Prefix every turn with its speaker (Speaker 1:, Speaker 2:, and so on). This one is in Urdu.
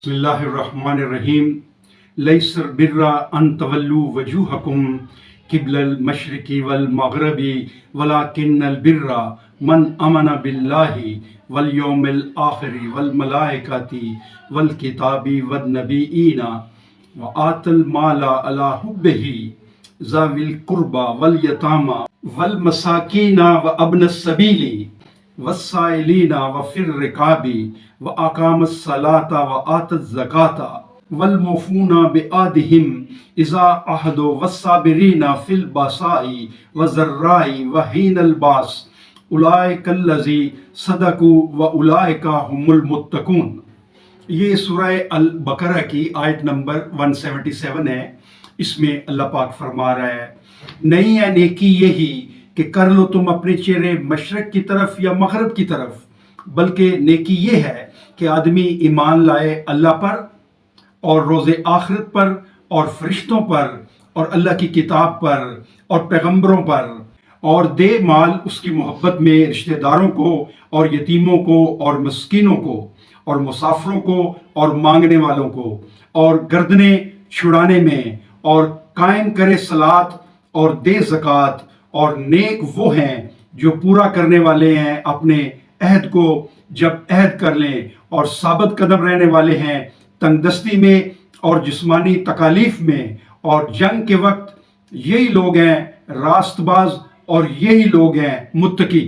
Speaker 1: بسم اللہ الرحمن الرحیم لیس البر ان تولوا وجوہکم قبل المشرق والمغرب ولکن البر من آمن باللہ والیوم الآخر والملائکۃ والکتاب والنبیین وآتى المال علی حبہ ذوی القربى والیتامى والمساکین وابن السبیل والسائلین وفی الرقاب وأقام الصلاة وآتى الزكاة والموفون بعهدهم إذا عهدوا والصابرين في البأساء والضراء وحين البأس أولئك الذين صدقوا وأولئك هم المتقون۔ یہ سورہ البقرہ کی آیت نمبر 177 ہے۔ اس میں اللہ پاک فرما رہا ہے نہیں ہے نیکی یہی کہ کر لو تم اپنے چہرے مشرق کی طرف یا مغرب کی طرف، بلکہ نیکی یہ ہے کہ آدمی ایمان لائے اللہ پر اور روز آخرت پر اور فرشتوں پر اور اللہ کی کتاب پر اور پیغمبروں پر، اور دے مال اس کی محبت میں رشتہ داروں کو اور یتیموں کو اور مسکینوں کو اور مسافروں کو اور مانگنے والوں کو، اور گردنیں چھڑانے میں، اور قائم کرے صلاۃ اور دے زکوٰۃ، اور نیک وہ ہیں جو پورا کرنے والے ہیں اپنے عہد کو جب عہد کر لیں، اور ثابت قدم رہنے والے ہیں تنگ دستی میں اور جسمانی تکالیف میں اور جنگ کے وقت۔ یہی لوگ ہیں راست باز اور یہی لوگ ہیں متقی۔